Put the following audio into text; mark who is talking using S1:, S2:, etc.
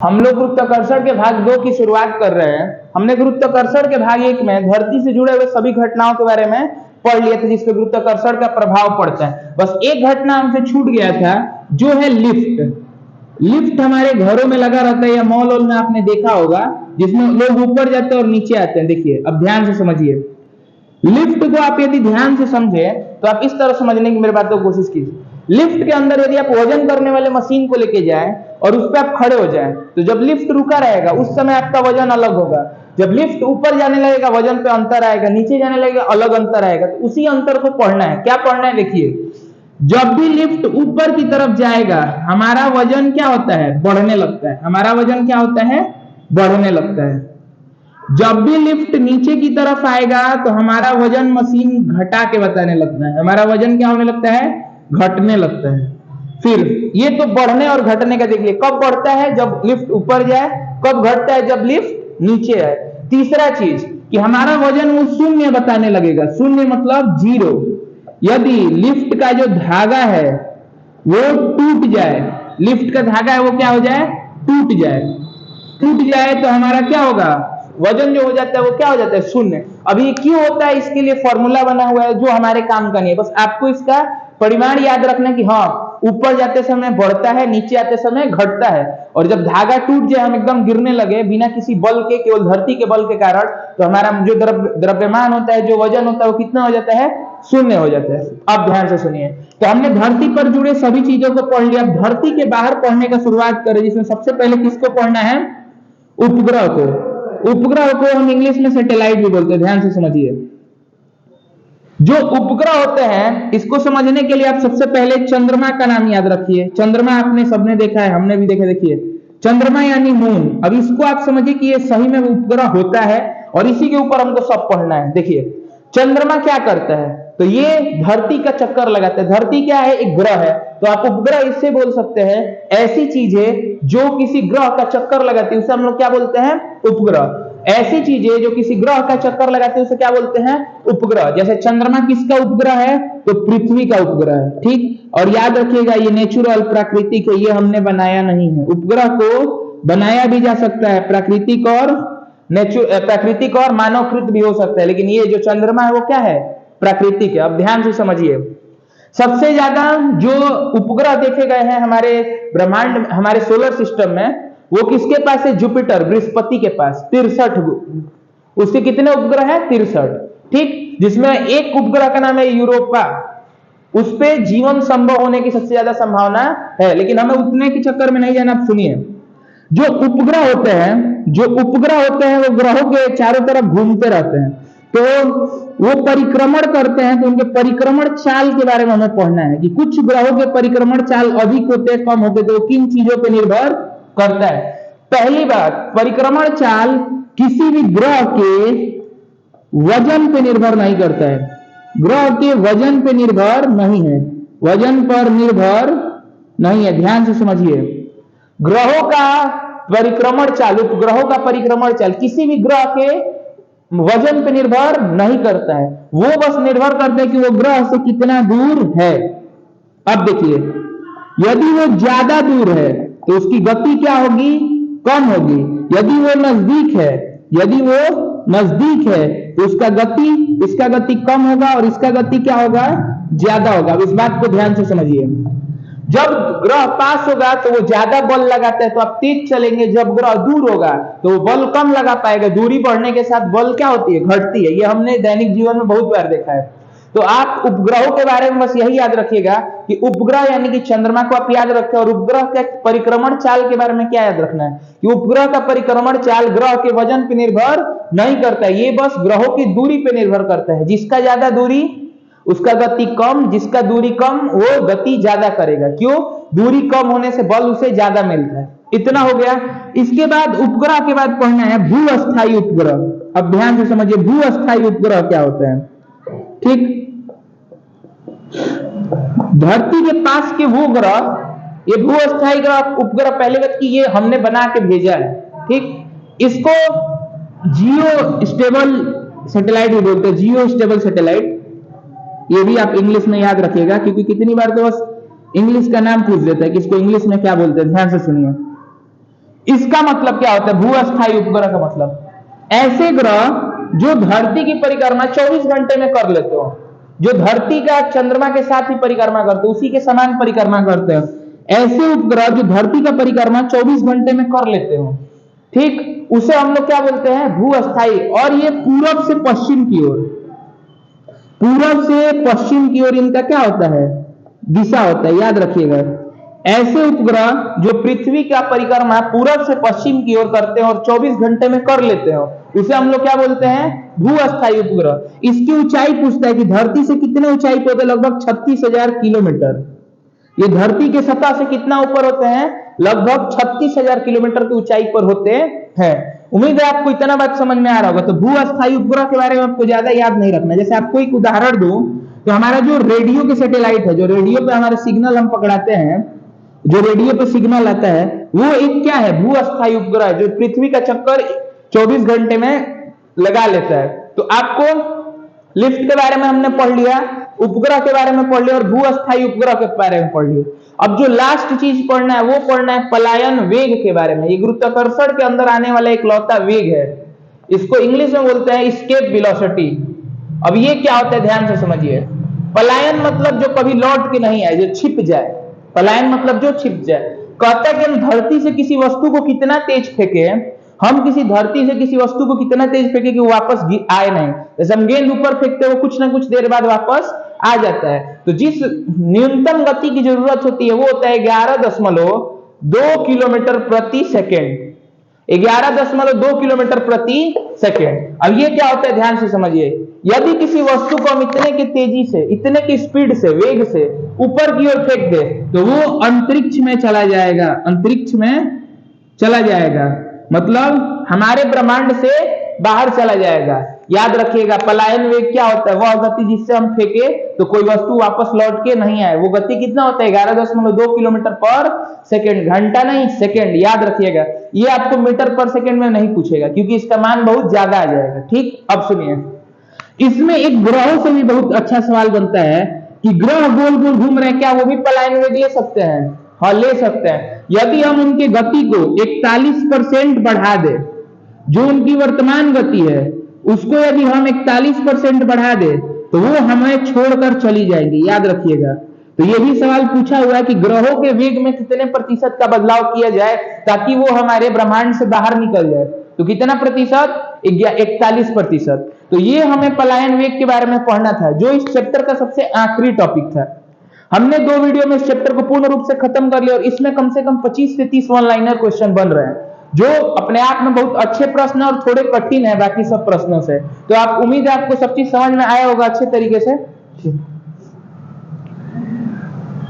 S1: हम लोग गुरुत्वाकर्षण के भाग 2 की शुरुआत कर रहे हैं। हमने गुरुत्वाकर्षण के भाग 1 में धरती से जुड़े हुए सभी घटनाओं के बारे में पढ़ लिए थे जिसपे गुरुत्वाकर्षण का प्रभाव पड़ता है। बस एक घटना हमसे छूट गया था जो है लिफ्ट। लिफ्ट हमारे घरों में लगा रहता है या मॉल वॉल में आपने देखा होगा, जिसमें लोग ऊपर जाते हैं और नीचे आते हैं। देखिए, अब ध्यान से समझिए। लिफ्ट को आप यदि ध्यान से समझे तो आप इस तरह समझने की मेरी बात को कोशिश कीजिए। लिफ्ट के अंदर यदि आप वजन करने वाले मशीन को लेके जाएं और उस पर आप खड़े हो जाएं, तो जब लिफ्ट रुका रहेगा उस समय आपका वजन अलग होगा। जब लिफ्ट ऊपर जाने लगेगा वजन पे अंतर आएगा, नीचे जाने लगेगा अलग अंतर आएगा। तो उसी अंतर को पढ़ना है। क्या पढ़ना है? देखिए, जब भी लिफ्ट ऊपर की तरफ जाएगा हमारा वजन क्या होता है? बढ़ने लगता है। हमारा वजन क्या होता है? बढ़ने लगता है। जब भी लिफ्ट नीचे की तरफ आएगा तो हमारा वजन मशीन घटा के बताने लगता है। हमारा वजन क्या होने लगता है? घटने लगता है। फिर ये तो बढ़ने और घटने का देखिए, कब बढ़ता है? जब लिफ्ट ऊपर जाए। कब घटता है? जब लिफ्ट नीचे आए। तीसरा चीज कि हमारा वजन वो शून्य बताने लगेगा। शून्य मतलब जीरो। यदि लिफ्ट का जो धागा है वो टूट जाए, लिफ्ट का धागा है वो क्या हो जाए? टूट जाए। टूट जाए तो हमारा क्या होगा? वजन जो हो जाता है वो क्या हो जाता है? शून्य। अब ये क्यों होता है? इसके लिए फॉर्मूला बना हुआ है जो हमारे काम का नहीं है। बस आपको इसका परिमाण याद रखना कि हाँ, ऊपर जाते समय बढ़ता है, नीचे आते समय घटता है। और जब धागा टूट जाए, हम एकदम गिरने लगे बिना किसी बल के, केवल धरती के बल के कारण, तो हमारा जो द्रव्यमान होता है, जो वजन होता है, वो कितना हो जाता है? शून्य हो जाता है। अब ध्यान से सुनिए। तो हमने धरती पर जुड़े सभी चीजों को पढ़ लिया। अब धरती के बाहर पढ़ने का शुरुआत करें, जिसमें सबसे पहले किसको पढ़ना है? उपग्रह को। उपग्रह को हम इंग्लिश में सैटेलाइट भी बोलते हैं। ध्यान से समझिए। जो उपग्रह होते हैं, इसको समझने के लिए आप सबसे पहले चंद्रमा का नाम याद रखिए। चंद्रमा आपने सबने देखा है, हमने भी देखा। देखिए, चंद्रमा यानी मून। अब इसको आप समझिए कि ये सही में उपग्रह होता है और इसी के ऊपर हमको सब पढ़ना है। देखिए, चंद्रमा क्या करता है? तो ये धरती का चक्कर लगाता है। धरती क्या है? एक ग्रह है। तो आप उपग्रह इससे बोल सकते हैं ऐसी चीजें जो किसी ग्रह का चक्कर लगाती है उसे हम लोग क्या बोलते हैं? उपग्रह। ऐसी चीजें जो किसी ग्रह का चक्कर लगाते हैं उसे क्या बोलते हैं? उपग्रह। जैसे चंद्रमा किसका उपग्रह है? तो पृथ्वी का उपग्रह है। ठीक। और याद रखिएगा, ये नेचुरल, प्राकृतिक है, ये हमने बनाया नहीं है। उपग्रह को बनाया भी जा सकता है, प्राकृतिक और मानवकृत भी हो सकता है, लेकिन ये जो चंद्रमा है वो क्या है? प्राकृतिक है। अब ध्यान से समझिए। सबसे ज्यादा जो उपग्रह देखे गए हैं हमारे ब्रह्मांड, हमारे सोलर सिस्टम में, वो किसके पास है? जुपिटर, बृहस्पति के पास। 63। उसके कितने उपग्रह हैं? 63। ठीक। जिसमें एक उपग्रह का नाम है यूरोपा। उस पे जीवन संभव होने की सबसे ज्यादा संभावना है, लेकिन हमें उतने के चक्कर में नहीं जाना। आप सुनिए, जो उपग्रह होते हैं वो ग्रहों के चारों तरफ घूमते रहते हैं। तो वो परिक्रमण करते हैं, तो उनके परिक्रमण चाल के बारे में हमें पढ़ना है कि कुछ ग्रहों के परिक्रमण चाल अधिक होते हैं, कम होते हैं, तो किन चीजों पर निर्भर करता है। पहली बात, परिक्रमण चाल किसी भी ग्रह के वजन पे निर्भर नहीं करता है। ग्रह के वजन पे निर्भर नहीं है। वजन पर निर्भर नहीं है। ध्यान से समझिए। ग्रहों का परिक्रमण चाल, उपग्रहों का परिक्रमण चाल किसी भी ग्रह के वजन पे निर्भर नहीं करता है। वो बस निर्भर करता है कि वो ग्रह से कितना दूर है। अब देखिए, यदि वो ज्यादा दूर है तो उसकी गति क्या होगी? कम होगी। यदि वो नजदीक है तो इसका गति कम होगा और इसका गति क्या होगा? ज्यादा होगा। अब इस बात को ध्यान से समझिए। जब ग्रह पास होगा तो वो ज्यादा बल लगाता है तो आप तेज चलेंगे। जब ग्रह दूर होगा तो वो बल कम लगा पाएगा। दूरी बढ़ने के साथ बल क्या होती है? घटती है। ये हमने दैनिक जीवन में बहुत बार देखा है। तो आप उपग्रहों के बारे में बस यही याद रखिएगा कि उपग्रह यानी कि चंद्रमा को आप याद रखें। और उपग्रह के परिक्रमण चाल के बारे में क्या याद रखना है कि उपग्रह का परिक्रमण चाल ग्रह के वजन पर निर्भर नहीं करता है। ये बस ग्रहों की दूरी पर निर्भर करता है। जिसका ज्यादा दूरी उसका गति कम, जिसका दूरी कम वो गति ज्यादा करेगा। क्यों? दूरी कम होने से बल उसे ज्यादा मिलता है। इतना हो गया। इसके बाद उपग्रह के बाद पढ़ना है भू-अस्थायी उपग्रह। अब ध्यान से समझिए, भू-अस्थायी उपग्रह क्या होता है? ठीक। धरती के पास के वो ग्रह, ये भू-अस्थायी ग्रह, उपग्रह, पहले बात कि ये हमने बना के भेजा है। ठीक। इसको जियो स्टेबल सैटेलाइट भी बोलते हैं। जियो स्टेबल सैटेलाइट, ये भी आप इंग्लिश में याद रखिएगा, क्योंकि कितनी बार तो बस इंग्लिश का नाम पूछ देता है कि इसको इंग्लिश में क्या बोलते हैं। ध्यान से सुनिए। इसका मतलब क्या होता है भू अस्थायी उपग्रह का मतलब? ऐसे ग्रह जो धरती की परिक्रमा 24 घंटे में कर लेते हो, जो धरती का चंद्रमा के साथ ही परिक्रमा करते हो, उसी के समान परिक्रमा करते हो, ऐसे उपग्रह जो धरती का परिक्रमा 24 घंटे में कर लेते हो, ठीक, उसे हम लोग क्या बोलते हैं? भू अस्थायी। और ये पूरब से पश्चिम की ओर, पूरब से पश्चिम की ओर इनका क्या होता है? दिशा होता है, याद रखिएगा। ऐसे उपग्रह जो पृथ्वी का परिक्रमा पूरब से पश्चिम की ओर करते हैं और 24 घंटे में कर लेते हो, उसे हम लोग क्या बोलते हैं? भू अस्थायी उपग्रह। इसकी ऊंचाई पूछता है कि धरती से कितने ऊंचाई पे होते हैं? लगभग 36,000 किलोमीटर। ये धरती के सतह से कितना ऊपर होते हैं? लगभग 36,000 किलोमीटर की ऊंचाई पर होते हैं। उम्मीद है आपको इतना बात समझ में आ रहा होगा। तो भू अस्थायी उपग्रह के बारे में आपको ज्यादा याद नहीं रखना। जैसे आपको एक उदाहरण दूं तो हमारा जो रेडियो के सैटेलाइट है, जो रेडियो पे हमारे सिग्नल हम पकड़ाते हैं, जो रेडियो पे सिग्नल आता है, वो एक क्या है? भू अस्थायी उपग्रह, जो पृथ्वी का चक्कर 24 घंटे में लगा लेता है। तो आपको लिफ्ट के बारे में हमने पढ़ लिया, उपग्रह के बारे में पढ़ लिया और भू अस्थायी उपग्रह के बारे में पढ़ लिया। अब जो लास्ट चीज पढ़ना है वो पढ़ना है पलायन वेग के बारे में। ये गुरुत्वाकर्षण के अंदर आने वाला इकलौता वेग है, इसको इंग्लिश में बोलते हैं एस्केप वेलोसिटी। अब ये क्या होता है ध्यान से समझिए। पलायन मतलब जो कभी लौट के नहीं आए, जो छिप जाए। पलायन मतलब जो छिप जाए। कहता है कि हम धरती से किसी वस्तु को कितना तेज फेंके, हम किसी धरती से किसी वस्तु को कितना तेज फेंके कि वो वापस आए नहीं। जैसे हम गेंद ऊपर फेंकते हैं, वो कुछ ना कुछ देर बाद वापस आ जाता है। तो जिस न्यूनतम गति की जरूरत होती है वो होता है 11.2 किलोमीटर प्रति सेकेंड। 11.2 किलोमीटर प्रति सेकेंड। अब ये क्या होता है ध्यान से समझिए। यदि किसी वस्तु को हम इतने की तेजी से, इतने की स्पीड से, वेग से ऊपर की ओर फेंक दे तो वो अंतरिक्ष में चला जाएगा। अंतरिक्ष में चला जाएगा मतलब हमारे ब्रह्मांड से बाहर चला जाएगा। याद रखिएगा पलायन वेग क्या होता है? वह गति जिससे हम फेंके तो कोई वस्तु वापस लौट के नहीं आए। वो गति कितना होता है? 11.2 किलोमीटर पर सेकेंड। घंटा नहीं, सेकेंड। याद रखिएगा। ये आपको मीटर पर सेकेंड में नहीं पूछेगा क्योंकि इसका मान बहुत ज्यादा आ जाएगा। ठीक, अब सुनिए, इसमें एक ग्रहों से भी बहुत अच्छा सवाल बनता है कि ग्रह गोल गोल घूम रहे हैं, क्या वो भी पलायन वेग ले सकते हैं? हाँ, ले सकते हैं। यदि हम उनकी गति को 41% बढ़ा दे, जो उनकी वर्तमान गति है उसको यदि हम 41% बढ़ा दे तो वो हमें छोड़कर चली जाएगी। याद रखिएगा। तो ये भी सवाल पूछा हुआ है कि ग्रहों के वेग में कितने प्रतिशत का बदलाव किया जाए ताकि वो हमारे ब्रह्मांड से बाहर निकल जाए। तो कितना प्रतिशत? 41%। तो ये हमें पलायन वेग के बारे में पढ़ना था, जो इस चैप्टर का सबसे आखिरी टॉपिक था। हमने 2 वीडियो में इस चैप्टर को पूर्ण रूप से खत्म कर लिया और इसमें कम से कम 25 से 30 वन लाइनर क्वेश्चन बन रहे हैं, जो अपने आप में बहुत अच्छे प्रश्न और थोड़े कठिन है बाकी सब प्रश्नों से। तो आप उम्मीद है आपको सब चीज समझ में आया होगा अच्छे तरीके से।